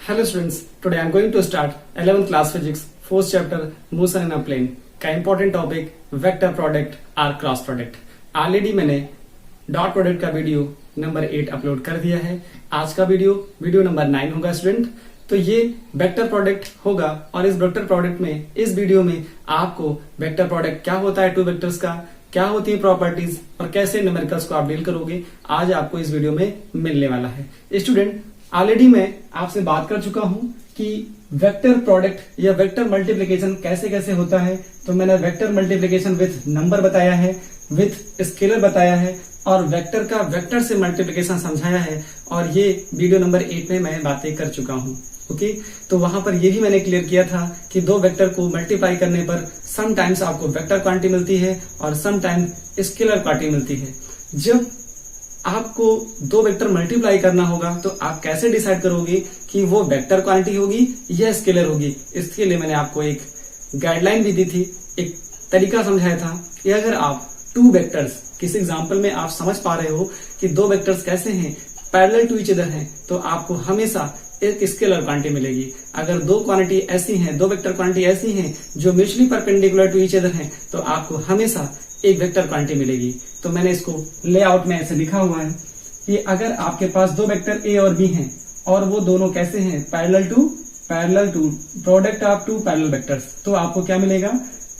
Hello students, today I am going to start 11th class physics 4th chapter motion in a plane का important topic vector product or cross product। Already मैंने dot product का video number 8 upload कर दिया है। आज का video number 9 होगा student. तो ये वेक्टर प्रोडक्ट होगा और इस वेक्टर प्रोडक्ट में इस वीडियो में आपको वेक्टर प्रोडक्ट क्या होता है टू वेक्टर्स का, क्या होती है प्रॉपर्टीज और कैसे न्यूमेरिकल्स को आप डील करोगे, आज आपको इस वीडियो में मिलने वाला है। स्टूडेंट ऑलरेडी मैं आपसे बात कर चुका हूं कि वेक्टर प्रोडक्ट या वेक्टर मल्टीप्लिकेशन कैसे कैसे होता है। तो मैंने वेक्टर मल्टीप्लिकेशन विथ नंबर बताया है, विथ स्केलर बताया है और वेक्टर का वेक्टर से मल्टीप्लिकेशन समझाया है और ये वीडियो नंबर 8 में मैं बातें कर चुका हूं। ओके, तो वहां पर ये भी मैंने क्लियर किया था कि दो वेक्टर को मल्टीप्लाई करने पर समटाइम्स आपको वेक्टर क्वांटिटी मिलती है और समटाइम्स स्केलर क्वांटिटी मिलती है। जब आपको दो वेक्टर मल्टीप्लाई करना होगा तो आप कैसे डिसाइड करोगे कि वो वेक्टर क्वांटिटी होगी या स्केलर होगी। इसके लिए मैंने आपको एक गाइडलाइन भी दी थी, एक तरीका समझाया था कि अगर आप टू वेक्टर्स, किसी एग्जांपल में आप समझ पा रहे हो कि दो वेक्टर्स कैसे हैं, पैरेलल टू ईच अदर हैं, तो आपको हमेशा एक स्केलर क्वांटिटी मिलेगी। अगर दो क्वांटिटी ऐसी हैं, दो वेक्टर क्वांटिटी ऐसी हैं जो mutually perpendicular to each other हैं, तो आपको हमेशा एक वेक्टर क्वांटिटी मिलेगी। तो मैंने इसको लेआउट में ऐसे लिखा हुआ है कि अगर आपके पास दो वेक्टर ए और बी हैं और वो दोनों कैसे हैं, parallel to product of two parallel vectors, तो आपको क्या मिलेगा,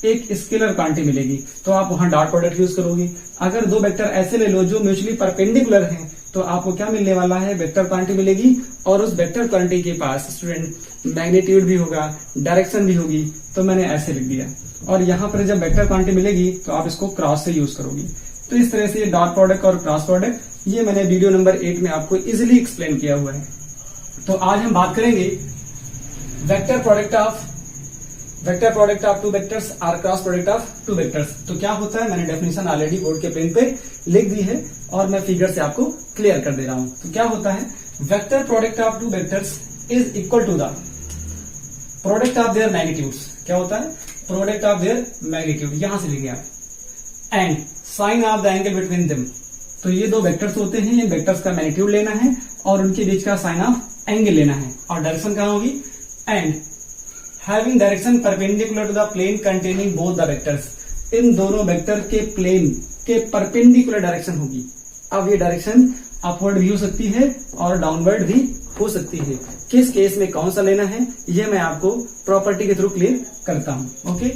एक स्केलर क्वांटिटी मिलेगी। तो आप वहां डॉट प्रोडक्ट यूज करोगे। अगर दो वेक्टर ऐसे ले लो जो म्यूचुअली परपेंडिकुलर हैं, तो आपको क्या मिलने वाला है, वेक्टर क्वांटिटी मिलेगी और उस वेक्टर क्वांटिटी के पास स्टूडेंट मैग्नीट्यूड भी होगा, डायरेक्शन भी होगी। तो मैंने ऐसे लिख दिया और यहाँ पर जब वेक्टर क्वांटिटी मिलेगी तो आप इसको क्रॉस से यूज करोगे। तो इस तरह से ये डॉट प्रोडक्ट और क्रॉस प्रोडक्ट ये मैंने वीडियो नंबर 8 में आपको इजिली एक्सप्लेन किया हुआ है। तो आज हम बात करेंगे vector product of two vectors और cross product of two vectors. तो क्या होता है, मैंने डेफिनेशन ऑलरेडी बोर्ड के पेन पे लिख दी है और मैं फिगर से आपको क्लियर कर दे रहा हूं। तो क्या होता है, vector product of two vectors is equal to the product of their magnitudes. क्या होता है, प्रोडक्ट ऑफ देयर मैग्नीट्यूड, यहां से लिखे आप, and sine of the angle between them. तो ये दो वेक्टर्स होते हैं, ये वेक्टर्स का मैग्नीट्यूड लेना है और उनके बीच का साइन ऑफ एंगल लेना है और डायरेक्शन कहां होगी, and having direction perpendicular to the plane containing both the vectors. इन दोनों वेक्टर के प्लेन के परपेंडिकुलर डायरेक्शन होगी। अब ये डायरेक्शन अपवर्ड भी हो सकती है और डाउनवर्ड भी हो सकती है। किस केस में कौन सा लेना है ये मैं आपको प्रॉपर्टी के थ्रू क्लियर करता हूं। ओके,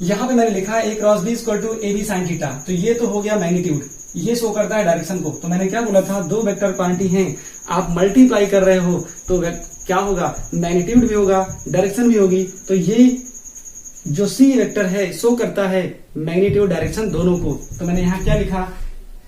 यहां पे मैंने लिखा है a cross b equal to a B sine theta. तो ये तो हो गया मैग्नीट्यूड, ये शो करता है डायरेक्शन को। तो मैंने क्या बोला था, दो वेक्टर क्वांटिटी हैं, आप मल्टीप्लाई कर रहे हो तो क्या होगा, मैग्नीट्यूड भी होगा, डायरेक्शन भी होगी। तो ये जो सी वेक्टर है शो करता है मैग्नीट्यूड डायरेक्शन दोनों को। तो मैंने यहाँ क्या लिखा,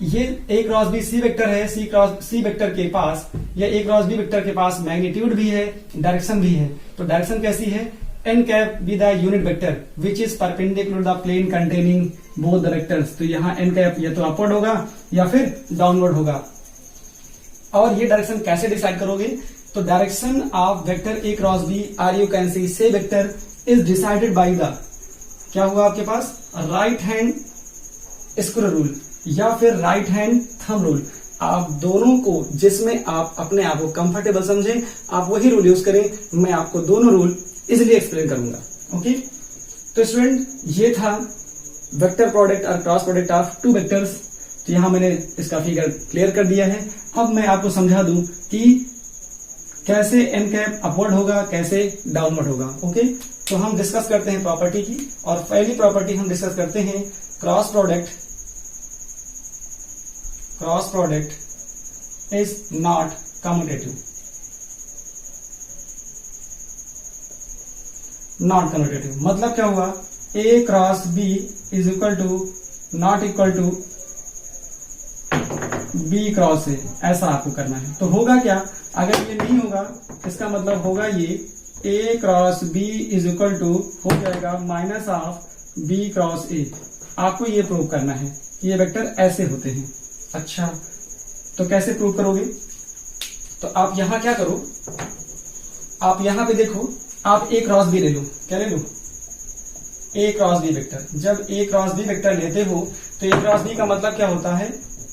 ये A cross B C vector है, सी वेक्टर के पास या ए क्रॉस बी वेक्टर के पास मैग्नीट्यूड भी है, डायरेक्शन भी है। तो डायरेक्शन कैसी है, n cap be the unit vector which is perpendicular the plane containing both the vectors. तो यहाँ एन कैप या तो अपवर्ड होगा या फिर डाउनवर्ड होगा। और ये डायरेक्शन कैसे डिसाइड करोगे, तो direction of vector A cross B are you can see से vector is decided by the, क्या हुआ आपके पास, राइट हैंड स्क्वायर रूल या फिर राइट हैंड थंब रूल। आप दोनों को जिसमें आप अपने आप को कंफर्टेबल समझें आप वही रूल यूज करें। मैं आपको दोनों रूल इजिली एक्सप्लेन करूंगा। ओके, तो स्टूडेंट ये था वेक्टर प्रोडक्ट और cross product of two vectors. तो यहां मैंने इसका फिगर क्लियर कर दिया है। अब मैं आपको समझा दूं कि कैसे एन कैप अपवर्ड होगा, कैसे डाउनवर्ड होगा। ओके, तो हम डिस्कस करते हैं प्रॉपर्टी की और पहली प्रॉपर्टी हम डिस्कस करते हैं cross product is not commutative. Not commutative मतलब क्या हुआ, A cross B is equal to not equal to B cross A, ऐसा आपको करना है। तो होगा क्या, अगर ये नहीं होगा इसका मतलब होगा ये A cross B is equal to हो जाएगा minus of B cross A. आपको ये प्रूव करना है कि ये वेक्टर ऐसे होते हैं। अच्छा, तो कैसे प्रूव करोगे, तो आप यहां क्या करो, आप यहां पे देखो, आप ए क्रॉस बी ले लो। क्या ले लो, ए क्रॉस बी वेक्टर। जब ए क्रॉस बी वेक्टर लेते हो तो ए क्रॉस बी का मतलब क्या होता है,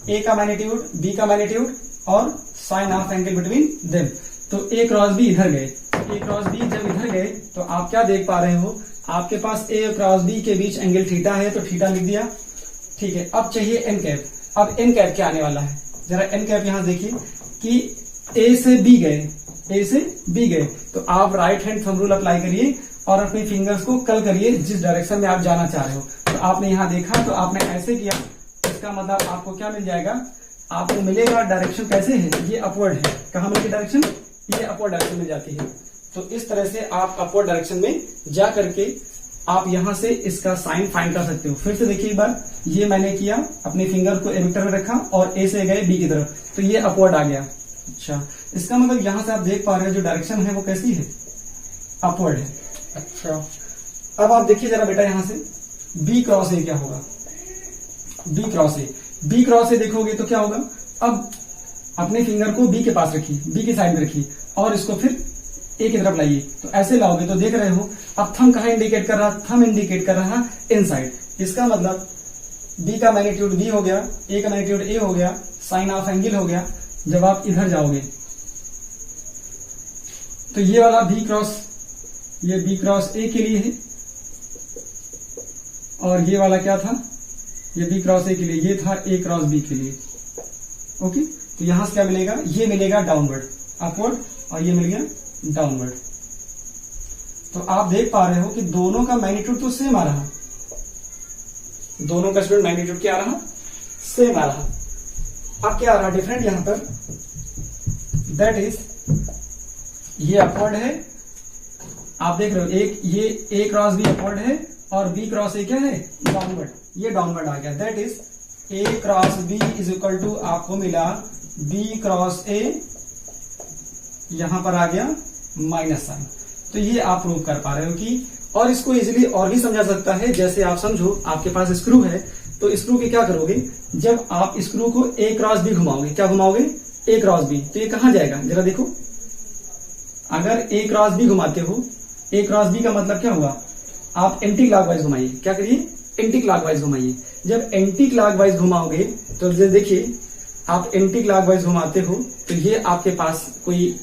ए का मैग्नीट्यूड, बी का मैग्नीट्यूड और sine of angle between them. तो ए क्रॉस बी इधर गए, ए क्रॉस बी जब इधर गए तो आप क्या देख पा रहे हो, आपके पास ए क्रॉस बी के बीच एंगल थीटा है, तो थीटा लिख दिया। ठीक है, अब चाहिए एन कैप। अब एन कैप क्या आने वाला है, जरा एन कैप यहां देखिए कि ए से बी गए, ए से बी गए, तो आप right hand thumb rule apply करिए और अपने फिंगर्स को कर्ल करिए जिस डायरेक्शन में आप जाना चाह रहे हो। तो आपने यहां देखा तो आपने ऐसे किया, इसका मतलब आपको क्या मिल जाएगा, आपको मिलेगा डायरेक्शन कैसे है, ये अपवर्ड है। कहां मिलेगी डायरेक्शन, ये अपवर्ड डायरेक्शन में जाती है। तो इस तरह से आप अपवर्ड डायरेक्शन में जा करके आप यहां से इसका साइन फाइंड कर सकते हो। फिर से देखिए एक बार, ये मैंने किया, अपने फिंगर को ए वेक्टर में रखा और ए से गए बी की तरफ, तो ये अपवर्ड आ गया। अच्छा, इसका मतलब यहां से आप देख पा रहे हो जो डायरेक्शन है वो कैसी है, अपवर्ड है। अच्छा, अब आप देखिए जरा बेटा यहां से बी क्रॉस ए क्या होगा, b cross a, b cross a देखोगे तो क्या होगा, अब अपने फिंगर को बी के पास रखिए, बी की साइड में रखिए और इसको फिर ए की तरफ लाइए। तो ऐसे लाओगे तो देख रहे हो अब थंब कहां इंडिकेट कर रहा, थंब इंडिकेट कर रहा इनसाइड। इसका मतलब बी का मैग्नीट्यूड बी हो गया, ए का मैग्नीट्यूड ए हो गया, साइन ऑफ एंगल हो गया। जब आप इधर जाओगे तो ये वाला बी क्रॉस, ये बी क्रॉस ए के लिए है और ये वाला क्या था, ये बी क्रॉस ए के लिए, ये था ए क्रॉस बी के लिए। ओके, तो यहां से क्या मिलेगा, ये मिलेगा डाउनवर्ड, अपवर्ड, और ये मिल गया डाउनवर्ड। तो आप देख पा रहे हो कि दोनों का मैग्नीट्यूड तो सेम आ रहा, दोनों का स्टूडेंट मैग्नीट्यूड क्या आ रहा, सेम आ रहा। अब क्या आ रहा डिफरेंट यहां पर, दैट इज ये अपवर्ड है, आप देख रहे हो एक ये ए क्रॉस बी अपवर्ड है और बी क्रॉस ए क्या है, डाउनवर्ड, ये डाउनवर्ड आ गया। That is a cross B is equal to आपको मिला बी क्रॉस ए, यहां पर आ गया माइनस साइन। तो ये आप प्रूव कर पा रहे हो कि, और इसको इजीली और भी समझा सकता है। जैसे आप समझो आपके पास स्क्रू है, तो स्क्रू के क्या करोगे, जब आप स्क्रू को ए क्रॉस बी घुमाओगे, क्या घुमाओगे, ए क्रॉस बी, तो ये कहां जाएगा जरा देखो। अगर ए क्रॉस बी घुमाते हो, ए क्रॉस बी का मतलब क्या हुआ, आप एंटी क्लॉकवाइज घुमाइए, क्या करिए, एंटी क्लॉकवाइज घुमाइए। जब एंटी क्लॉकवाइज घुमाओगे तो देखिए आप एंटी क्लॉकवाइज घुमाते हो तो ये आपके पास कोई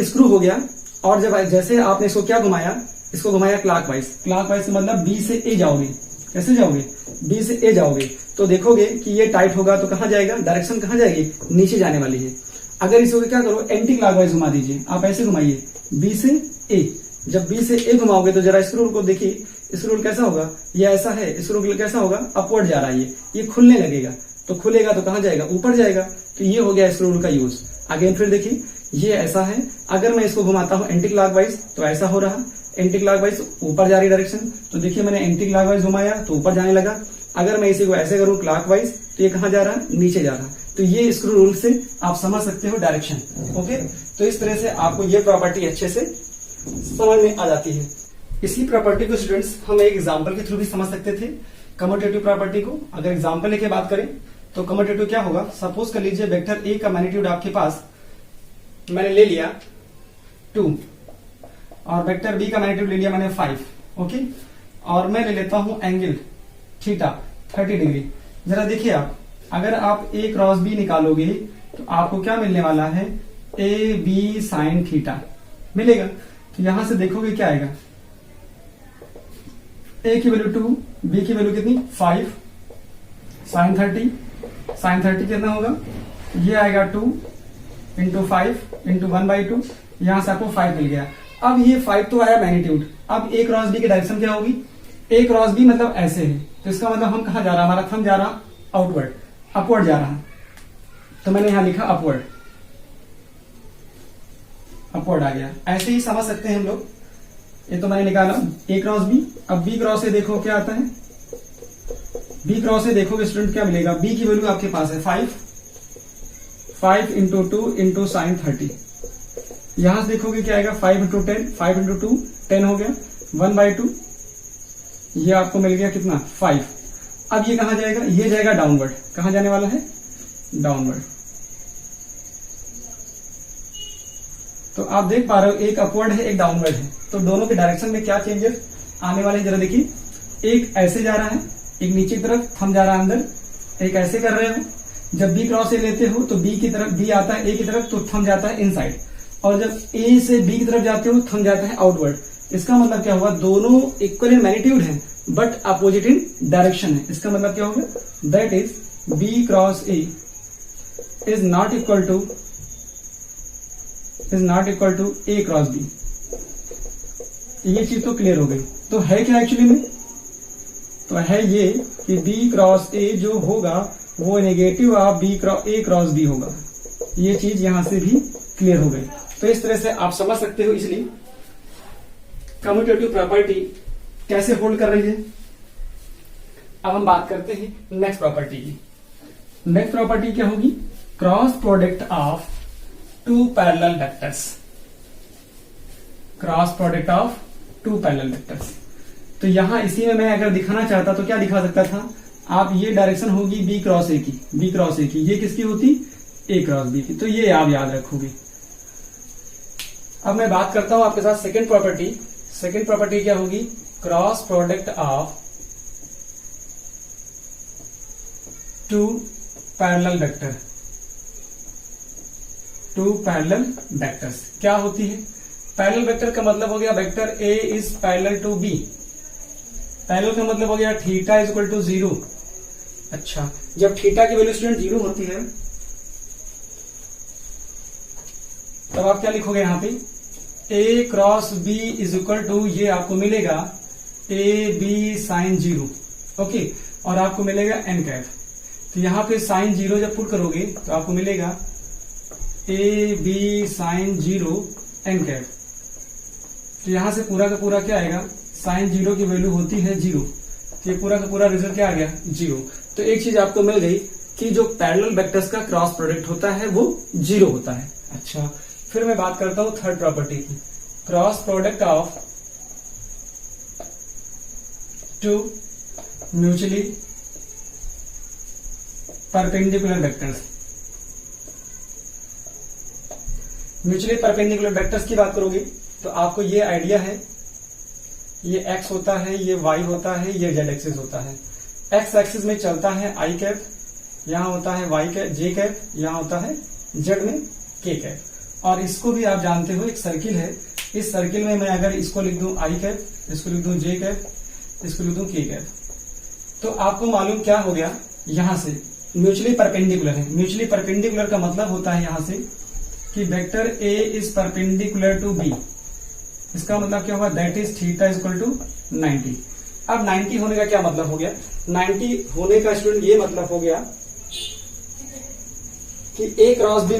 स्क्रू हो गया, और जब जैसे आपने इसको क्या घुमाया, इसको घुमाया क्लॉकवाइज, क्लॉकवाइज से मतलब बी से ए जाओगे, कैसे जाओगे, बी से ए जाओगे, तो देखोगे कि ये टाइट होगा तो कहां जाएगा, डायरेक्शन कहां जाएगी, नीचे जाने वाली है। अगर इसको क्या करो, एंटी क्लॉकवाइज घुमा दीजिए, आप ऐसे घुमाइए बी से ए, जब बी से ए घुमाओगे तो जरा स्क्रू को देखिए, स्क्रू कैसा होगा, ये ऐसा है, स्क्रू कैसा होगा, अपवर्ड जा रहा है, ये खुलने लगेगा, तो खुलेगा तो कहां जाएगा, ऊपर जाएगा। तो ये हो गया स्क्रू का यूज। अगेन फिर देखिए ये ऐसा है, अगर मैं इसको घुमाता हूं एंटी क्लॉकवाइज तो ऐसा हो रहा, एंटी क्लॉकवाइज ऊपर जा रही डायरेक्शन, तो देखिए मैंने एंटी क्लॉकवाइज घुमाया तो ऊपर जाने लगा। अगर मैं इसी को ऐसे करूं क्लॉकवाइज तो ये कहां जा रहा है, नीचे जा रहा। तो ये स्क्रू रूल से आप समझ सकते हो डायरेक्शन। ओके, तो इस तरह से आपको ये प्रॉपर्टी अच्छे से समझ में आ जाती है। इसी प्रॉपर्टी को स्टूडेंट्स हम एक एग्जाम्पल के थ्रू भी समझ सकते थे, कम्यूटेटिव प्रॉपर्टी को। अगर एग्जाम्पल लेके बात करें तो कम्यूटेटिव क्या होगा, सपोज कर लीजिए वेक्टर ए का मैग्नीट्यूड आपके पास मैंने ले लिया 2 और वेक्टर बी का मैग्नीट्यूड ले लिया मैंने 5। ओके, और मैं ले लेता हूं एंगल थीटा 30 डिग्री। जरा देखिए आप, अगर आप ए क्रॉस बी निकालोगे तो आपको क्या मिलने वाला है, ए बी साइन थीटा मिलेगा। तो यहां से देखोगे क्या आएगा, ए की वैल्यू 2, बी की वैल्यू कितनी 5, साइन 30 कितना होगा, ये आएगा 2 इंटू 5 इंटू 1/2, यहां से आपको 5 मिल गया। अब ये 5 तो आया मैग्नीट्यूड, अब ए क्रॉस बी की डायरेक्शन क्या होगी, ए क्रॉस बी मतलब ऐसे है, तो इसका मतलब हम कहां जा रहा, हमारा थंब जा रहा आउटवर्ड, अपवर्ड जा रहा, तो मैंने यहां लिखा अपवर्ड, अपवर्ड आ गया। ऐसे ही समझ सकते हैं हम लोग। ये तो मैंने निकाला ए क्रॉस बी। अब बी क्रॉस ए देखो क्या आता है, बी क्रॉस ए देखोगे स्टूडेंट क्या मिलेगा, बी की वैल्यू आपके पास है 5 इंटू 2 इंटू साइन 30। यहां से देखोगे क्या आएगा, 5 इंटू 10, 5 इंटू 2 10 हो गया, 1/2, ये आपको मिल गया कितना 5। अब ये कहां जाएगा, ये जाएगा डाउनवर्ड, कहां जाने वाला है, डाउनवर्ड। तो आप देख पा रहे हो एक अपवर्ड है एक डाउनवर्ड है, तो दोनों के डायरेक्शन में क्या चेंजेस आने वाले हैं जरा देखिए। एक ऐसे जा रहा है, एक नीचे की तरफ, थंब जा रहा है अंदर, एक ऐसे कर रहे हो। जब बी क्रॉस ए लेते हो तो बी की तरफ, बी आता है ए की तरफ तो थंब जाता है इनसाइड। और जब ए से बी की तरफ जाते हो तो थंब जाता है आउटवर्ड। इसका मतलब क्या होगा, दोनों इक्वल इन मैग्नीट्यूड है बट अपोजिट इन डायरेक्शन है। इसका मतलब क्या होगा, that is b cross a is not equal to a cross b. ये चीज तो क्लियर हो गई। तो है क्या एक्चुअली में, तो है ये कि बी क्रॉस ए जो होगा वो negative of a cross b होगा। ये चीज यहां से भी क्लियर हो गई। तो इस तरह से आप समझ सकते हो इसलिए कम्यूटेटिव प्रॉपर्टी कैसे होल्ड कर रही है। अब हम बात करते हैं नेक्स्ट प्रॉपर्टी की। नेक्स्ट प्रॉपर्टी क्या होगी, cross product of two parallel vectors. Cross product of two parallel vectors. तो यहां इसी में मैं अगर दिखाना चाहता तो क्या दिखा सकता था, आप ये डायरेक्शन होगी बी क्रॉस ए की, ये किसकी होती, ए क्रॉस बी की। तो ये आप याद रखोगे। अब मैं बात करता हूं आपके साथ सेकंड प्रॉपर्टी। सेकंड प्रॉपर्टी क्या होगी, cross product of two parallel vector. Two parallel vectors क्या होती है, पैरेलल वेक्टर का मतलब हो गया vector A is parallel to b. Parallel का मतलब हो गया थीटा इज इक्वल टू 0। अच्छा, जब थीटा की वैल्यू स्टूडेंट 0 होती है तब आप क्या लिखोगे यहां पे, A cross B is equal to, ये आपको मिलेगा ए बी साइन 0। ओके, और आपको मिलेगा एन कैप। तो यहां पे साइन 0 जब पुट करोगे तो आपको मिलेगा a B sine 0 n cap. तो यहां से पूरा का पूरा क्या आएगा, साइन 0 की वैल्यू होती है 0। ये पूरा का पूरा रिजल्ट क्या आ गया, 0। तो एक चीज आपको मिल गई कि जो पैरेलल वेक्टर्स का क्रॉस प्रोडक्ट होता है वो 0 होता है। अच्छा, फिर मैं बात करता हूं थर्ड प्रॉपर्टी की, cross product of two mutually perpendicular vectors. Mutually perpendicular vectors की बात करोगे तो आपको ये आइडिया है, ये x होता है, ये y होता है, ये z एक्सिस होता है। x एक्सिस में चलता है i कैप, यहां होता है y कैप j कैप, यहां होता है z में k कैप। और इसको भी आप जानते हो एक सर्किल है, इस सर्किल में मैं अगर इसको लिख दूं i कैप, इसको लिख दूं j कैप, इसको लिख दूं k कैप, तो आपको मालूम क्या हो गया, यहां से म्यूचुअली परपेंडिकुलर है। म्यूचुअली परपेंडिकुलर का मतलब होता है यहां से कि vector a is perpendicular to b। इसका मतलब क्या होगा, that is theta is equal to 90। अब 90 होने का क्या मतलब हो गया, 90 होने का स्टूडेंट ये मतलब हो गया कि A cross B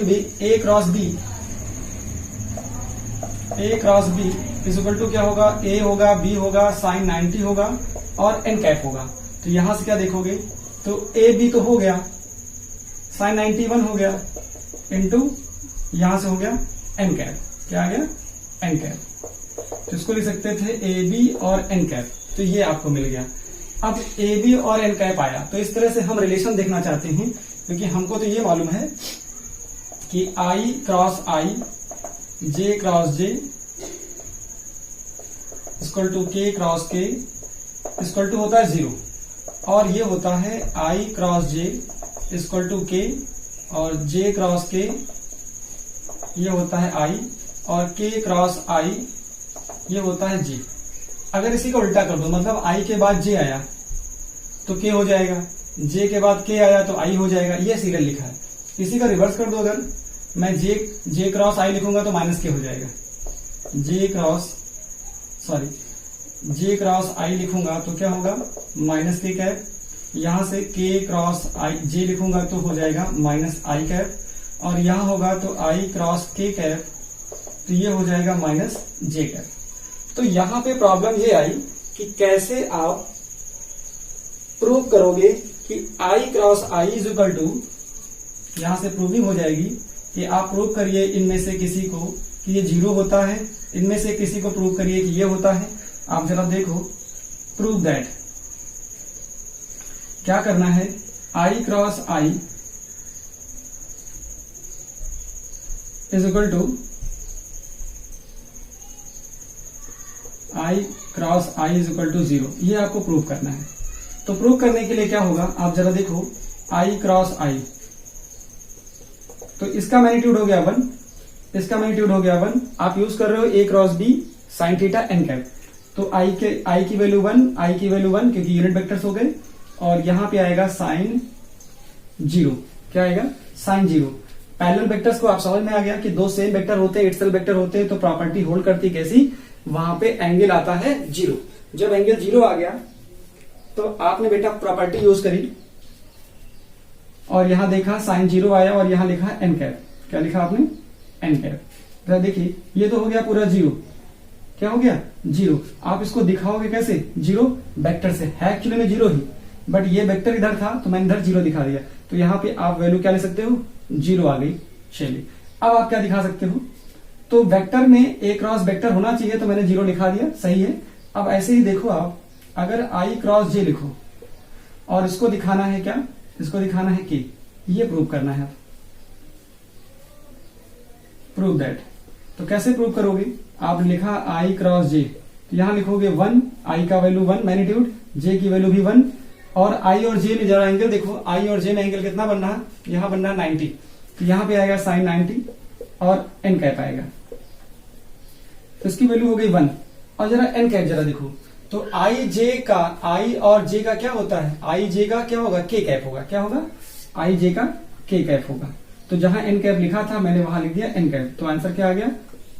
is equal to क्या होगा, ए होगा, बी होगा, साइन 90 होगा और एन कैप होगा। तो यहां से क्या देखोगे, तो ए बी तो हो गया, साइन 91 हो गया, इंटू यहां से हो गया एन कैप। क्या आ गया, एन कैप। तो इसको लिख सकते थे ए बी और एन कैप। तो ये आपको मिल गया। अब ए बी और एन कैप आया तो इस तरह से हम रिलेशन देखना चाहते हैं, क्योंकि हमको तो ये मालूम है कि I cross I, J cross J equal to K cross K equal to होता है 0, और ये होता है I cross J equal to K, और जे क्रॉस के ये होता है आई, और के क्रॉस आई ये होता है जे। अगर इसी को उल्टा कर दो, मतलब आई के बाद जे आया तो के हो जाएगा, जे के बाद के आया तो आई हो जाएगा। ये सीरियल लिखा है। इसी का रिवर्स कर दो, अगर मैं जे क्रॉस आई लिखूंगा तो माइनस के हो जाएगा। जे क्रॉस आई लिखूंगा तो क्या होगा, माइनस के कैप। यहां से के क्रॉस आई जे लिखूंगा तो हो जाएगा माइनस आई कैप, और यहां होगा तो आई क्रॉस के कैप, तो ये हो जाएगा माइनस जे कैप। तो यहां पे प्रॉब्लम ये आई कि कैसे आप प्रूव करोगे कि I cross I is equal to, यहां से प्रूविंग हो जाएगी कि आप प्रूव करिए इनमें से किसी को कि ये 0 होता है, इनमें से किसी को प्रूव करिए कि ये होता है। आप जरा देखो, प्रूव दैट। क्या करना है, I cross I is equal to I cross I is equal to 0। ये आपको प्रूव करना है। तो प्रूव करने के लिए क्या होगा, आप जरा देखो, आई क्रॉस आई, तो इसका मैग्नीट्यूड हो गया 1, इसका मैग्नीट्यूड हो गया 1। आप यूज कर रहे हो a cross b sine theta N cap. तो i की वैल्यू 1 क्योंकि यूनिट वेक्टर्स हो गए, और यहां पे आएगा साइन 0। क्या आएगा? साइन 0। पैरेलल वेक्टर्स को आप समझ में आ गया कि दो सेम वेक्टर होते हैं, इटसेल्फ वेक्टर होते हैं, तो प्रॉपर्टी होल्ड करती कैसी? वहां पे एंगल आता है 0। जब एंगल 0 आ गया तो आपने बेटा प्रॉपर्टी यूज करी और यहां देखा साइन 0 आया और यहां लिखा एन कैप। क्या लिखा आपने? N cap. देखिए ये तो हो गया पूरा 0। क्या हो गया? 0। आप इसको दिखाओगे कैसे? 0 वेक्टर से है, एक्चुअली में 0 ही, बट ये वेक्टर इधर था तो मैंने इधर 0 दिखा दिया, तो यहां पे आप वैल्यू क्या ले सकते हो? 0 आ गई। चलिए अब आप क्या दिखा सकते हो? तो वेक्टर में ए क्रॉस वेक्टर होना चाहिए, तो मैंने 0 लिखा दिया, सही है। अब ऐसे ही देखो आप, अगर आई क्रॉस जे लिखो और इसको दिखाना है क्या? इसको दिखाना है कि ये प्रूव करना है। Prove that. तो कैसे प्रूव करोगे? आपने लिखा आई क्रॉस जे, तो यहां लिखोगे 1, आई का वैल्यू 1 मैग्नीट्यूड, जे की वैल्यू भी 1, और आई और जे में जरा एंगल देखो, आई और जे में एंगल कितना बनना है? यहां बनना है 90, तो यहां पे आएगा साइन 90 और एन कैप आएगा, तो इसकी वैल्यू हो गई 1। और जरा एन कैप जरा देखो, तो आई जे का, आई और जे का क्या होता है? आई जे का क्या होगा? के कैप होगा। क्या होगा? आई जे का के कैप होगा। तो जहां एन कैप लिखा था मैंने वहां लिख दिया एन कैप, तो आंसर क्या आ गया?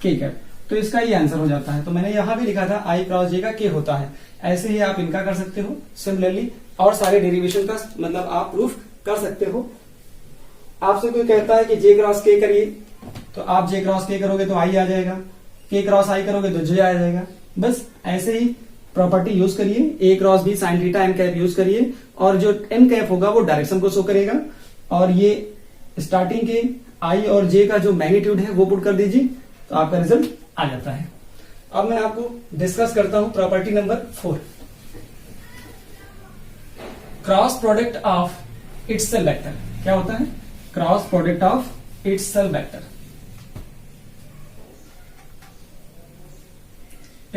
के कैप। तो इसका ये आंसर हो जाता है। तो मैंने यहां भी लिखा था आई क्रॉस जे का के होता है। ऐसे ही आप इनका कर सकते हो सिमिलरली, और सारे डेरिवेशन का मतलब आप प्रूफ कर सकते हो। आपसे कोई कहता है कि जे क्रॉस के करिए, तो आप जे क्रॉस के करोगे तो आई आ जाएगा, के क्रॉस आई करोगे तो जे आ जाएगा। बस ऐसे ही प्रॉपर्टी यूज करिए, A cross B sine theta N cap use करिए, और जो एन कैप होगा वो डायरेक्शन को शो करेगा, और ये स्टार्टिंग के आई और जे का जो मैग्नीट्यूड है वो पुट कर दीजिए, तो आपका रिजल्ट आ जाता है। अब मैं आपको डिस्कस करता हूं property number 4, cross product of itself vector. क्या होता है? Cross product of itself vector.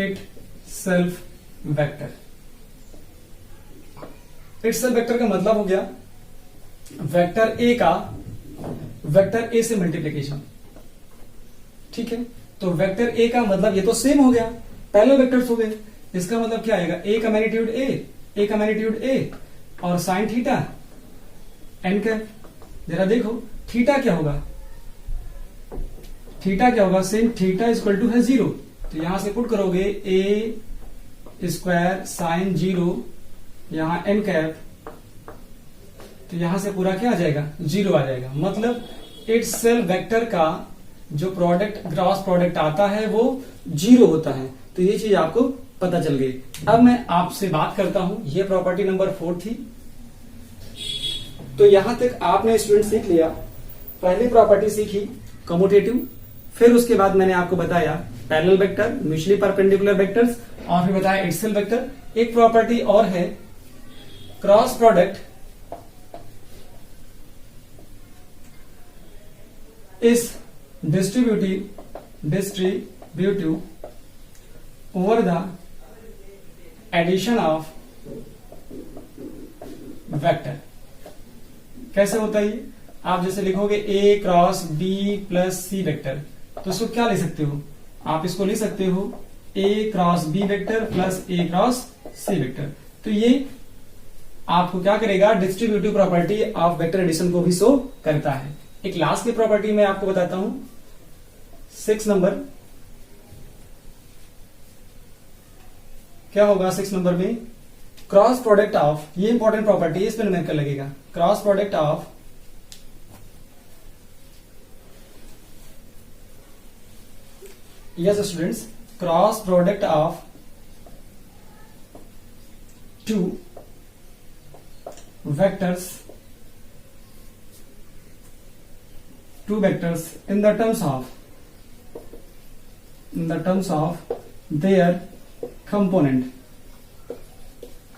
Itself vector. Itself vector का मतलब हो गया वेक्टर ए का वेक्टर ए से मल्टीप्लीकेशन। ठीक है, तो वेक्टर ए का मतलब ये तो सेम हो गया, पैरेलल वेक्टर्स हो गए। इसका मतलब क्या आएगा? ए का मैग्नीट्यूड ए का मैग्नीट्यूड ए, और साइन थीटा एन कैप। जरा देखो थीटा क्या होगा? थीटा क्या होगा? सेम थीटा इक्वल टू है 0, तो यहां से पुट करोगे ए स्क्वायर साइन 0, यहां एन कैप, तो यहां से पूरा क्या आ जाएगा? 0 आ जाएगा। मतलब इटसेल्फ वेक्टर का जो प्रोडक्ट क्रॉस प्रोडक्ट आता है वो 0 होता है। तो ये चीज आपको पता चल गई। अब मैं आपसे बात करता हूं, ये प्रॉपर्टी नंबर 4 थी। तो यहां तक आपने स्टूडेंट सीख लिया। पहली प्रॉपर्टी सीखी कम्यूटेटिव, फिर उसके बाद मैंने आपको बताया parallel vector, mutually perpendicular vectors, और फिर बताया इटसेल्फ वेक्टर। एक प्रॉपर्टी और है cross product is distributive over the addition of vector. कैसे होता है ये? आप जैसे लिखोगे a cross b plus c vector, तो इसको क्या ले सकते हो? आप इसको ले सकते हो a cross B vector plus a cross c vector. तो ये आपको क्या करेगा? Distributive property of vector addition को भी शो करता है। एक लास्ट की प्रॉपर्टी मैं आपको बताता हूं, 6 नंबर। क्या होगा 6 नंबर में? क्रॉस प्रोडक्ट ऑफ, ये इंपॉर्टेंट प्रॉपर्टी है, इस पर नंबर लगेगा। Cross product of yes students, cross product of two vectors in the terms of their component।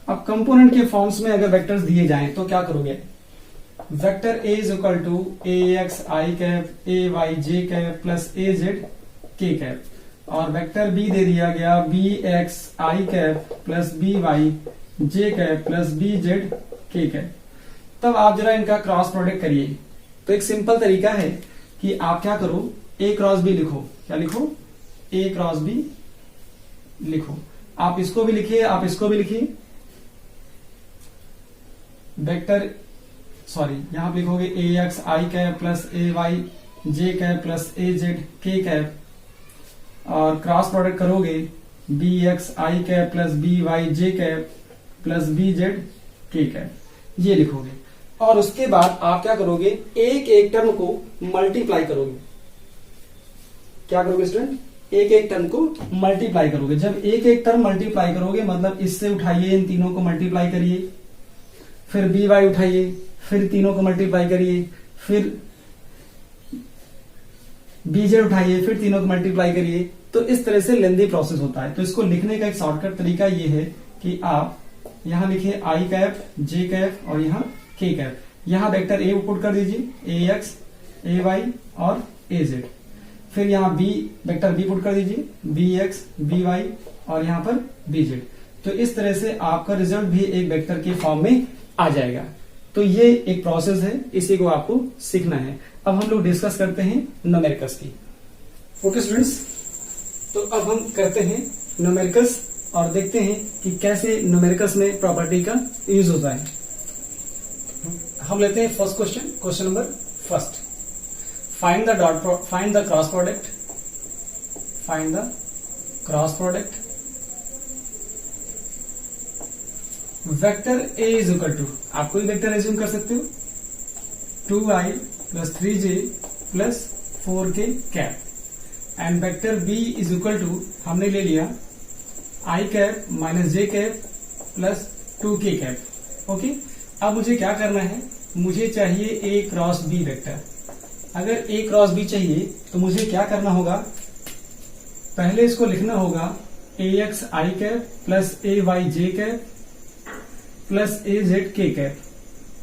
अब कंपोनेंट के फॉर्म्स में अगर वेक्टर्स दिए जाएं तो क्या करोगे? Vector A is equal to a x I cap a y J cap plus A Z के कैप, और वेक्टर बी दे दिया गया बी एक्स आई कैप प्लस बी वाई जे कैप प्लस बी जेड के कैप। तब आप जरा इनका क्रॉस प्रोडक्ट करिए। तो एक सिंपल तरीका है कि आप क्या करो, ए क्रॉस बी लिखो, क्या लिखो, ए क्रॉस बी लिखो। आप इसको भी लिखिए, आप इसको भी लिखिए। वेक्टर यहां पे लिखोगे ए एक्स आई कैप प्लस ए वाई जे कैप प्लस ए जेड के कैप, और क्रॉस प्रोडक्ट करोगे बी एक्स आई कैप प्लस बी वाई जे कैप प्लस बी जेड के कैप, ये लिखोगे। और उसके बाद आप क्या करोगे, एक एक टर्म को मल्टीप्लाई करोगे। क्या करोगे स्टूडेंट, एक एक टर्म को मल्टीप्लाई करोगे। जब एक एक टर्म मल्टीप्लाई करोगे मतलब इससे उठाइए, इन तीनों को मल्टीप्लाई करिए, फिर बी वाई उठाइए, फिर तीनों को मल्टीप्लाई करिए, फिर बीजेड उठाइए, फिर तीनों को मल्टीप्लाई करिए। तो इस तरह से लेंदी प्रोसेस होता है। तो इसको लिखने का एक शॉर्टकट तरीका ये है कि आप यहां लिखिए आई कैप जे कैप और यहां के कैप। यहां वेक्टर ए पुट कर दीजिए, ए एक्स ए वाई और ए जेड। फिर यहां बी वेक्टर बी पुट कर दीजिए, बी एक्स बी वाई और यहां पर बी जेड। तो इस तरह से आपका रिजल्ट भी एक वेक्टर के फॉर्म में आ जाएगा। तो ये एक प्रोसेस है, इसी को आपको सीखना है। अब हम लोग डिस्कस करते हैं न्यूमेरिकल्स की। ओके स्टूडेंट्स, तो अब हम करते हैं न्यूमेरिकल्स और देखते हैं कि कैसे न्यूमेरिकल्स में प्रॉपर्टी का यूज होता है। हम लेते हैं first question, question number first. Find the cross product, find the cross product vector A is equal to, आप कोई वेक्टर एज्यूम कर सकते हो, 2i प्लस 3j प्लस 4k cap, and vector b is equal to हमने ले लिया i cap minus j cap plus 2k cap. Okay, अब मुझे क्या करना है, मुझे चाहिए a क्रॉस b वेक्टर। अगर a क्रॉस b चाहिए तो मुझे क्या करना होगा, पहले इसको लिखना होगा ax i cap plus ay j cap plus A Z के कैप,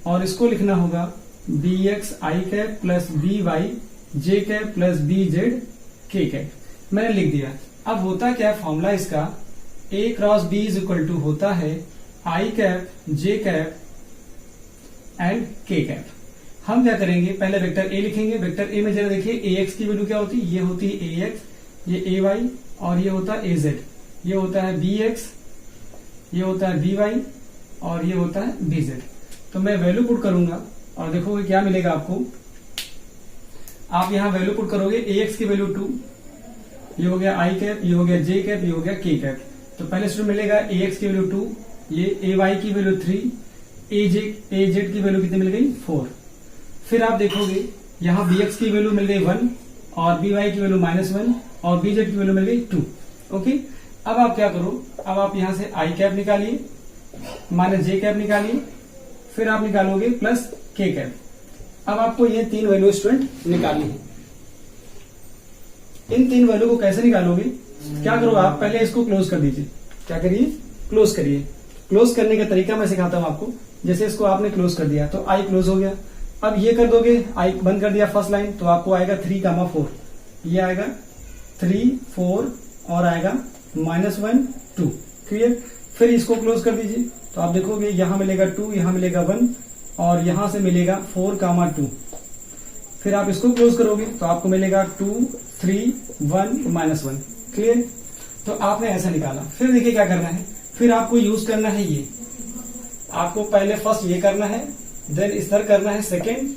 और इसको लिखना होगा बी एक्स आई कैप प्लस बी वाई जे कैप प्लस बी जेड के कैप। मैंने लिख दिया। अब होता क्या है फॉर्मूला इसका, A cross B is equal to होता है I cap J cap and K cap. हम क्या करेंगे, पहले वेक्टर ए लिखेंगे। वेक्टर ए में जरा देखिए ए एक्स की वैल्यू क्या होती है, ये होती है ए एक्स, ये ए वाई और ये होता है ए जेड, ये होता है बी एक्स, ये होता है बी वाई और ये होता है बी जेड। तो मैं वैल्यू पुट करूंगा और देखोगे क्या मिलेगा आपको। आप यहां वैल्यू पुट करोगे, ए एक्स की वैल्यू 2, ये हो गया आई कैप, ये हो गया जे कैप, ये हो गया के कैप। तो पहले स्टूडेंट मिलेगा ए एक्स की वैल्यू 2, ये ए वाई की वैल्यू 3, ए जेड की वैल्यू कितनी मिल गई 4। फिर आप देखोगे यहां बी एक्स की वैल्यू मिल गई 1 और बी वाई की वैल्यू -1 और बी जेड की वैल्यू मिल गई 2। ओके, अब आप क्या करो, अब आप यहां से आई कैप निकालिए माइनस जे कैप निकालिए, फिर आप निकालोगे प्लस के कैप। अब आपको ये तीन वैल्यू स्टूडेंट निकालनी है। इन तीन वैल्यू को कैसे निकालोगे, क्या करो आप पहले इसको क्लोज कर दीजिए। क्या करिए, क्लोज करिए। क्लोज करने का तरीका मैं सिखाता हूं आपको। जैसे इसको आपने क्लोज कर दिया तो आई क्लोज हो गया। अब ये कर दोगे, आई बंद कर दिया फर्स्ट लाइन, तो आपको आएगा 3, 4, ये आएगा 3, 4 और आएगा -1, 2। क्लियर। फिर इसको क्लोज कर दीजिए तो आप देखोगे यहां मिलेगा 2, यहां मिलेगा 1 और यहां से मिलेगा 4, 2। फिर आप इसको क्लोज करोगे तो आपको मिलेगा 2, 3, 1, -1। क्लियर। तो आपने ऐसा निकाला। फिर देखिए क्या करना है, फिर आपको यूज करना है ये, आपको पहले फर्स्ट ये करना है, देन इस तरह करना है सेकेंड,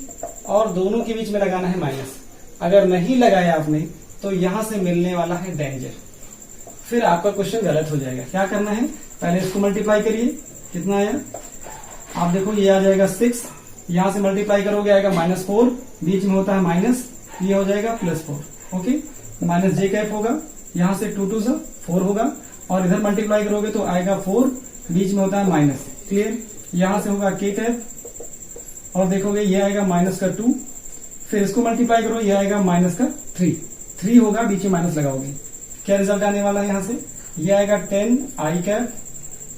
और दोनों के बीच में लगाना है माइनस। अगर नहीं लगाया आपने तो यहां से मिलने वाला है डेंजर, फिर आपका क्वेश्चन गलत हो जाएगा। क्या करना है, पहले इसको मल्टीप्लाई करिए, कितना आया आप देखो, ये आ जाएगा 6, यहां से मल्टीप्लाई करोगे आएगा -4, बीच में होता है माइनस, ये हो जाएगा +4। ओके, माइनस जे कैप होगा, यहां से 2 से 4 होगा, और इधर मल्टीप्लाई करोगे तो आएगा 4, बीच में होता है माइनस। क्लियर। यहां से होगा के कैप और देखोगे ये आएगा -2, फिर इसको मल्टीप्लाई करो, ये आएगा -3 होगा, बीच में माइनस लगाओगे, क्या रिजल्ट आने वाला है यहां से, ये आएगा 10 आई कैप,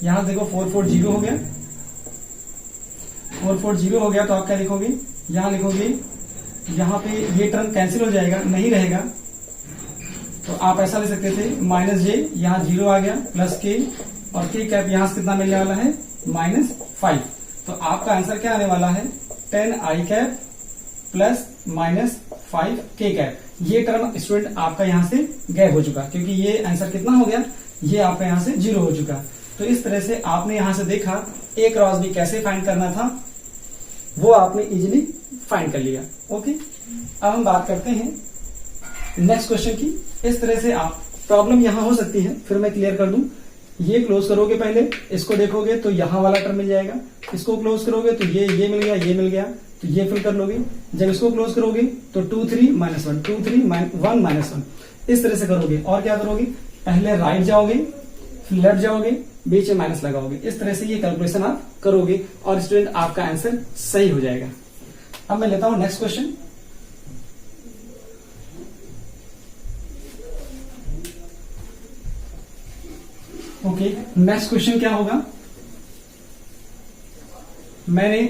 यहां देखो 440 हो गया, 440 हो गया, तो आप क्या लिखोगे, यहां लिखोगे, यहां पे ये टर्म कैंसिल हो जाएगा, नहीं रहेगा, तो आप ऐसा ले सकते थे -j, यहां 0 आ गया, प्लस के, और के कैप यहां से कितना मिलने वाला है -5। तो आपका आंसर क्या आने वाला है 10 आई कैप प्लस -5 के कैप। ये टर्म स्टूडेंट आपका यहां से गायब हो चुका, क्योंकि ये आंसर कितना हो गया, ये आपका यहां से 0 हो चुका। तो इस तरह से आपने यहां से देखा A क्रॉस B कैसे फाइंड करना था, वो आपने इजीली फाइंड कर लिया। ओके, अब हम बात करते हैं नेक्स्ट क्वेश्चन की। इस तरह से आप प्रॉब्लम यहां हो सकती है, फिर मैं क्लियर कर दूं। ये क्लोज करोगे, पहले इसको देखोगे तो यहां वाला टर्म मिल जाएगा, इसको क्लोज करोगे तो ये मिल गया, ये मिल गया, तो ये फिल कर लोगे। जब इसको क्लोज करोगे तो 2 3 -1 2 3 1 -1 इस तरह से करोगे। और क्या करोगे, पहले राइट जाओगे, फिर लेफ्ट जाओगे, बीच में माइनस लगाओगे। इस तरह से ये कैलकुलेशन आप करोगे और स्टूडेंट आपका आंसर सही हो जाएगा। अब मैं लेता हूं next question. Okay, next question क्या होगा, मैंने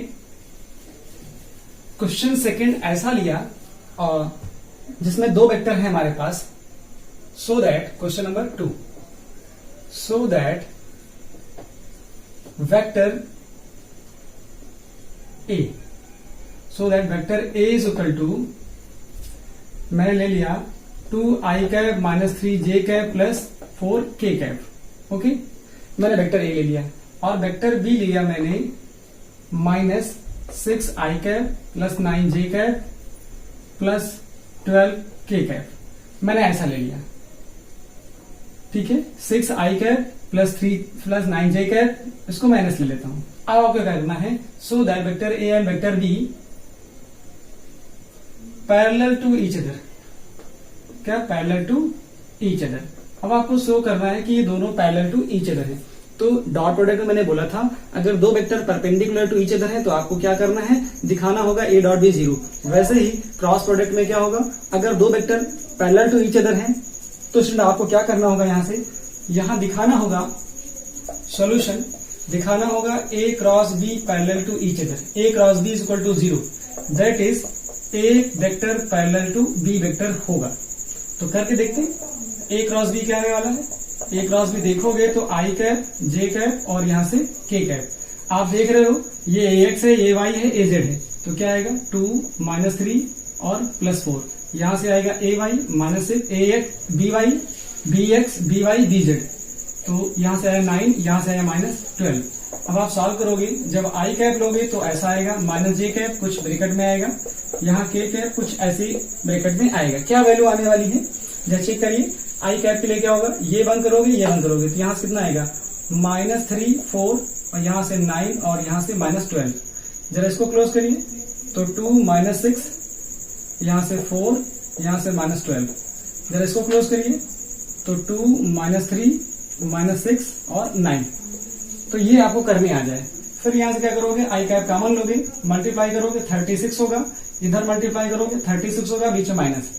क्वेश्चन सेकंड ऐसा लिया और जिसमें 2 वेक्टर है हमारे पास, so that question number 2, so that vector A, so that vector A is equal to, मैंने ले लिया 2i cap -3j cap plus 4k cap. Okay, मैंने वेक्टर ए ले लिया और वेक्टर बी लिया मैंने -6i cap plus 9j cap plus 12k cap, मैंने ऐसा ले लिया। ठीक है, 6i cap plus 9j cap, इसको माइनस ले लेता हूं। अब आपको क्या करना है, so that vector a and vector b parallel to each other, क्या पैरेलल टू ईच अदर। अब आपको शो करना है कि ये दोनों पैरेलल टू ईच अदर है। तो डॉट प्रोडक्ट में मैंने बोला था, अगर 2 vector perpendicular to each other है तो आपको क्या करना है, दिखाना होगा a डॉट बी 0। वैसे ही क्रॉस प्रोडक्ट में क्या होगा, अगर 2 vector parallel to each other है तो स्टूडेंट आपको क्या करना होगा, यहां से यहां दिखाना होगा सॉल्यूशन, दिखाना होगा a cross b parallel to each other, a cross b is equal to 0, that is a vector parallel to b vector होगा। तो करके देखते हैं a क्रॉस b क्या आने वाला है। a क्रॉस b देखोगे तो i कैप, j कैप और यहां से k कैप। आप देख रहे हो ये ax है, ये y है, az है, तो क्या आएगा 2 -3 और +4, यहां से आएगा ay -6 ax by bx by bz, तो यहां से आया 9, यहां से आया -12। अब आप सॉल्व करोगे, जब i कैप लोगे तो ऐसा आएगा, -j कैप कुछ ब्रैकेट में आएगा, यहाँ k कैप कुछ ऐसी ब्रैकेट में आएगा। क्या वैल्यू आने वाली है, जब चेक करिए, आई कैप के लिए क्या होगा, ये बंद करोगे, ये बंद करोगे, तो यहां से कितना आएगा -3 4 और यहां से 9 और यहां से -12। जरा इसको क्लोज करिए तो 2 -6, यहां से 4, यहां से -12। जरा इसको क्लोज करिए तो 2 -3 -6 और 9। तो ये आपको करने आ जाए। फिर यहां से क्या करोगे, आई कैप कॉमन लोगे, मल्टीप्लाई करोगे 36 होगा, इधर मल्टीप्लाई करोगे 36 होगा, बीच में माइनस,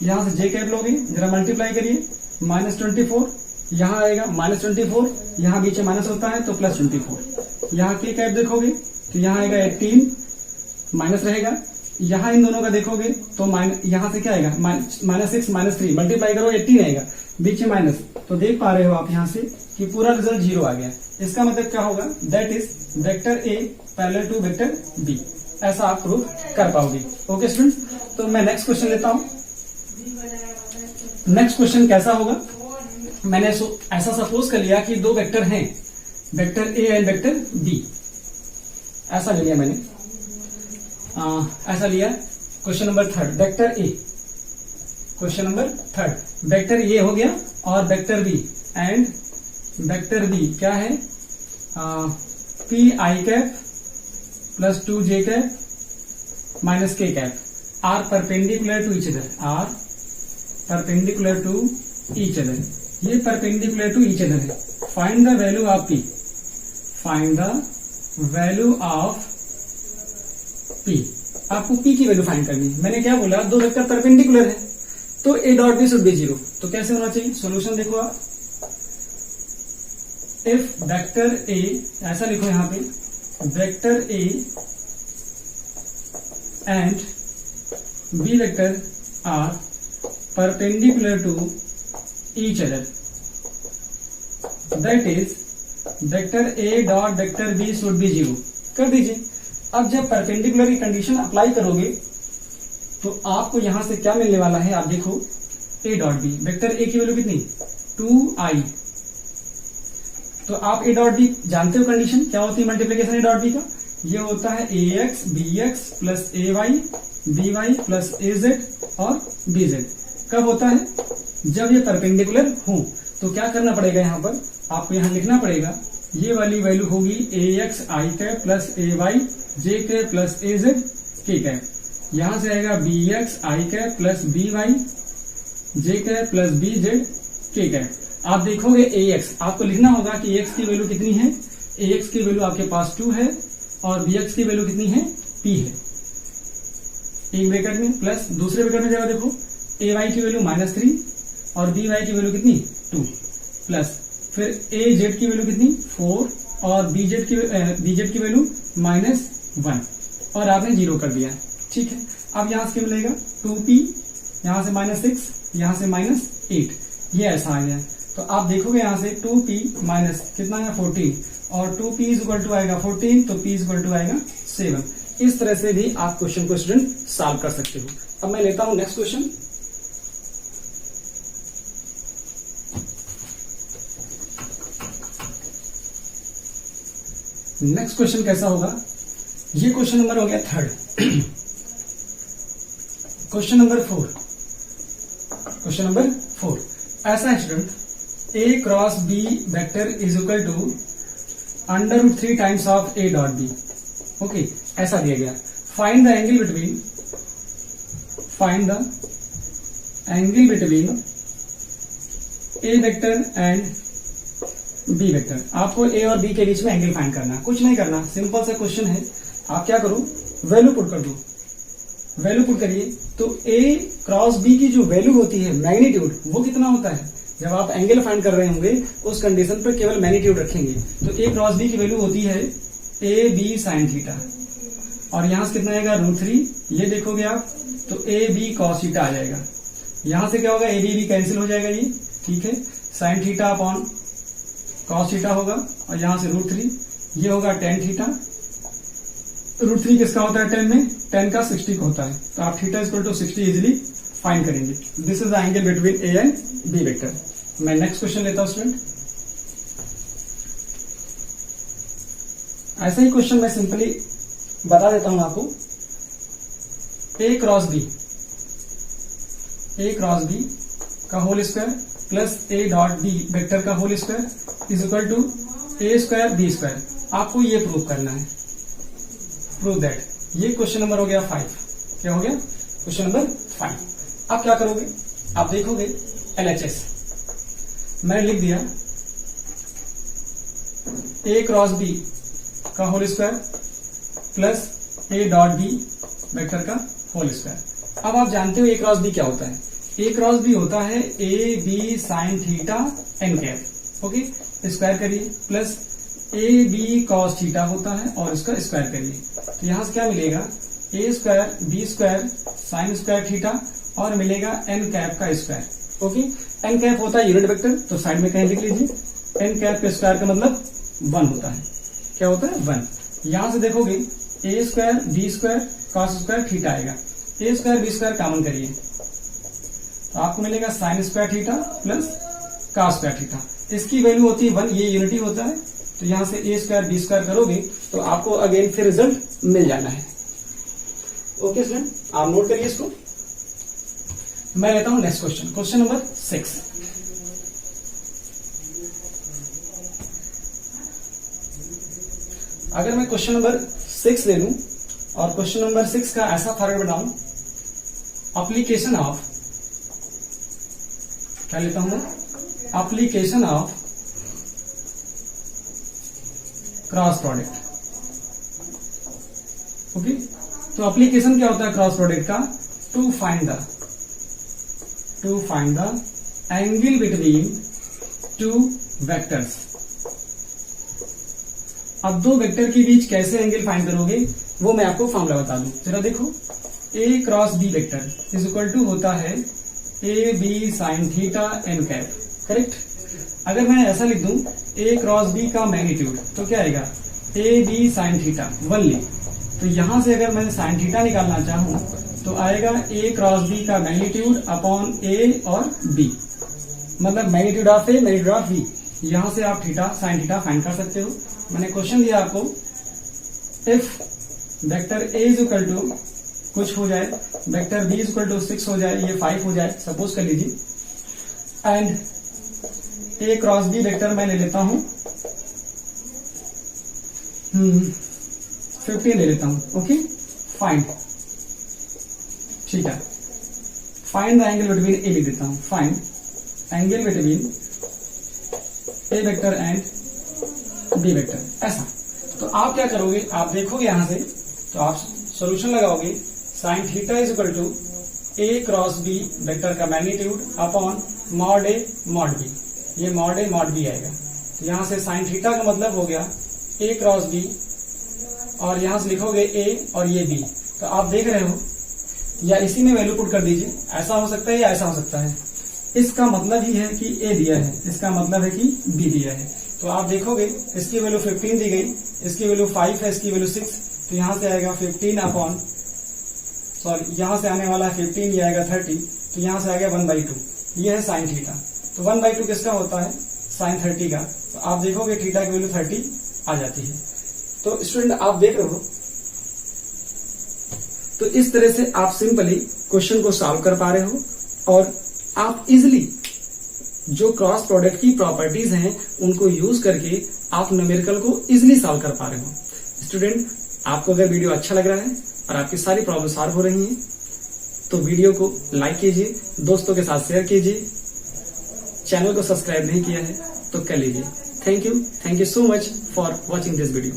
यहां से जे कैप लोगे, जरा मल्टीप्लाई करिए -24, यहां आएगा -24, यहां बीच में माइनस होता है तो +24। यहां के कैप देखोगे तो यहां आएगा 18, माइनस रहेगा, यहां इन दोनों का देखोगे तो यहां से क्या आएगा -6 -3, मल्टीप्लाई करो 18 आएगा, बीच में माइनस, तो देख पा रहे हो आप यहां से कि पूरा रिजल्ट 0 आ गया। इसका मतलब क्या होगा, that is vector a parallel to vector b, ऐसा आप प्रूव कर पाओगे। ओके स्टूडेंट्स, तो मैं नेक्स्ट क्वेश्चन लेता हूं। नेक्स्ट क्वेश्चन कैसा होगा, मैंने ऐसा सपोज कर लिया कि 2 वेक्टर हैं, vector a and vector b, ऐसा ले लिया मैंने, ऐसा लिया। Question number 3, vector a, question number 3 vector a हो गया और vector b, and vector b क्या है, p i cap plus 2j cap minus k cap are perpendicular to each other, are perpendicular to each other, ये perpendicular to each other है। Find the value of p, find the value of P, आपको P की value find करनी है। मैंने क्या बोला, 2 vector perpendicular है तो a dot b should be 0, तो कैसे होना चाहिए, सॉल्यूशन देखो आप, इफ वेक्टर ए, ऐसा लिखो यहां पे, vector a and B vector are perpendicular to each other, that is vector a dot vector b should be 0 कर दीजिए। अब जब परपेंडिकुलर की कंडीशन अप्लाई करोगे तो आपको यहां से क्या मिलने वाला है, आप देखो a dot B, vector a की वैल्यू कितनी 2i। तो आप a डॉट बी जानते हो कंडीशन क्या होती है मल्टीप्लीकेशन a डॉट बी का, ये होता है ax bx plus ay by plus az और bz। कब होता है, जब ये परपेंडिकुलर हो। तो क्या करना पड़ेगा, यहाँ पर आपको यहाँ लिखना पड़ेगा ये वाली वैल्यू होगी ax i cap plus ay j cap plus az k cap, यहां से आएगा bx i cap plus by j cap plus bz k cap. आप देखोगे ax, आपको लिखना होगा कि ax की वैल्यू कितनी है, ax की वैल्यू आपके पास 2 है और bx की वैल्यू कितनी है p है, एक ब्रैकेट में प्लस दूसरे ब्रैकेट में जाएगा, देखो ay की वैल्यू -3 और by की वैल्यू कितनी 2 प्लस फिर az की वैल्यू कितनी 4 और bz की वैल्यू -1 और आपने 0 कर दिया। ठीक है, अब यहां से क्या मिलेगा 2p, यहां से -6, यहां से -8, ये ऐसा आ गया। तो आप देखोगे यहां से 2p माइनस कितना है 14 और 2p इज इक्वल टू आएगा 14, तो p इज इक्वल टू आएगा 7। इस तरह से भी आप क्वेश्चन को स्टूडेंट सॉल्व कर सकते हो। अब मैं लेता हूं नेक्स्ट क्वेश्चन। नेक्स्ट क्वेश्चन कैसा होगा, ये क्वेश्चन नंबर हो गया 3rd। क्वेश्चन नंबर 4 ऐसा है student, a cross b vector is equal to √3 times of a dot b। Okay, ऐसा दिया गया। Find the angle between a vector and B vector. आपको ए और बी के बीच में एंगल फाइंड करना है, कुछ नहीं करना, सिंपल सा क्वेश्चन है। आप क्या करो, वैल्यू पुट कर दो, वैल्यू पुट करिए तो ए क्रॉस बी की जो वैल्यू होती है मैग्नीट्यूड, वो कितना होता है, जब आप एंगल फाइंड कर रहे होंगे उस कंडीशन पर केवल मैग्नीट्यूड रखेंगे। तो ए क्रॉस बी की वैल्यू होती है ए बी साइन थीटा और यहां से कितना आएगा √3, ये देखोगे आप तो ए बी कॉस थीटा आ जाएगा। यहां से क्या होगा, ए बी कैंसिल हो जाएगा ये, ठीक है, sine theta upon cos theta होगा और यहां से √3, ये होगा टेन थीटा। √3 किसका होता है 10 में, 10 का 60 का होता है, तो आप theta equal to 60 easily find करेंगे। This is the angle between A and B vector. मैं नेक्स्ट क्वेश्चन लेता हूं स्टूडेंट। ऐसा ही क्वेश्चन मैं सिंपली बता देता हूं आपको। ए क्रॉस बी का होल स्क्वायर प्लस ए डॉट बी वेक्टर का whole square is equal to A square B square. आपको ये प्रूव करना है, प्रूव दैट। ये क्वेश्चन नंबर हो गया 5। क्या हो गया, क्वेश्चन नंबर 5। आप क्या करोगे, आप देखोगे LHS मैंने लिख दिया ए क्रॉस बी का होल स्क्वायर प्लस ए डॉट बी वेक्टर का होल स्क्वायर। अब आप जानते हो ए क्रॉस बी क्या होता है, ए क्रॉस बी होता है A B sine theta N cap. Okay, square करिए plus A B cos theta होता है और इसका स्क्वायर करिए, तो यहां से क्या मिलेगा A square B square sine square theta और मिलेगा एन कैप का स्क्वायर। ओके, एन कैप होता है यूनिट वेक्टर, तो साइड में कहीं लिख लीजिए। एन कैप के स्क्वायर का मतलब 1 होता है। क्या होता है 1। यहां से देखोगे A square B square cos square theta आएगा, A square B square common करिए तो आपको मिलेगा sine square theta plus cos square theta. इसकी वैल्यू होती है 1, ये यूनिटी होता है, तो यहां से ए स्क्वायर बी स्क्वायर करोगे तो आपको अगेन फिर रिजल्ट मिल जाना है। ओके स्टूडेंट, आप नोट करिए इसको। मैं लेता हूं नेक्स्ट क्वेश्चन, क्वेश्चन नंबर 6। अगर मैं क्वेश्चन नंबर 6 ले लूं और क्वेश्चन नंबर 6 का ऐसा फॉर्मेट बनाऊं, एप्लीकेशन ऑफ, क्या लेता हूं मैं, application of cross product. Okay, तो एप्लीकेशन क्या होता है क्रॉस प्रोडक्ट का, to find the angle between two vectors. अब दो वेक्टर के बीच कैसे एंगल फाइंड करोगे वो मैं आपको फॉर्मूला बता दूं। जरा देखो, A cross B vector is equal to होता है A B sine theta N cap. Correct. अगर मैं ऐसा लिख दूं ए क्रॉस बी का मैग्नीट्यूड तो क्या आएगा, ए बी साइन थीटा 1 ली, तो यहां से अगर मैं साइन थीटा निकालना चाहूं तो आएगा ए क्रॉस बी का मैग्नीट्यूड अपॉन ए और बी, मतलब magnitude of a magnitude of b. यहां से आप थीटा साइन थीटा फाइंड कर सकते हो। मैंने क्वेश्चन दिया आपको, if vector A is equal to कुछ हो जाए, vector b is equal to 6 हो जाए, ये 5 हो जाए सपोज कर लीजिए, and a cross B vector मैं ले लेता हूं 15 ले लेता हूं। ओके, फाइंड, ठीक है, find the angle between a लिख देता हूं, find angle between a vector and B vector, ऐसा। तो आप क्या करोगे, आप देखोगे यहां से, तो आप सॉल्यूशन लगाओगे, sine theta is equal to a cross B vector का magnitude upon mod a mod b, ये मॉड ए मॉड बी आएगा। तो यहां से साइन थीटा का मतलब हो गया ए क्रॉस बी, और यहां से लिखोगे ए और ये बी। तो आप देख रहे हो, या इसी में वैल्यू पुट कर दीजिए, ऐसा हो सकता है या ऐसा हो सकता है। इसका मतलब ही है कि ए दिया है, इसका मतलब है कि बी दिया है। तो आप देखोगे इसकी वैल्यू 15 दी गई, इसकी वैल्यू 5 है, इसकी वैल्यू 6, तो यहां से आएगा 15 अपॉन, सॉरी यहां से आने वाला है 15, ये आएगा 30, तो यहां से आ गया 1/2, ये है साइन थीटा। तो 1/2 किसका होता है, साइन 30 का। तो आप देखोगे थीटा की वैल्यू 30 आ जाती है। तो स्टूडेंट आप देख रहे हो, तो इस तरह से आप सिंपली क्वेश्चन को सॉल्व कर पा रहे हो, और आप इजिली जो क्रॉस प्रोडक्ट की प्रॉपर्टीज हैं उनको यूज करके आप न्यूमेरिकल को इजिली सॉल्व कर पा रहे हो। स्टूडेंट, आपको अगर वीडियो अच्छा लग रहा है और आपकी सारी प्रॉब्लम सॉल्व हो रही हैं, तो वीडियो को लाइक कीजिए, दोस्तों के साथ शेयर कीजिए, चैनल को सब्सक्राइब नहीं किया है तो कर लीजिए। Thank you so much for watching this video.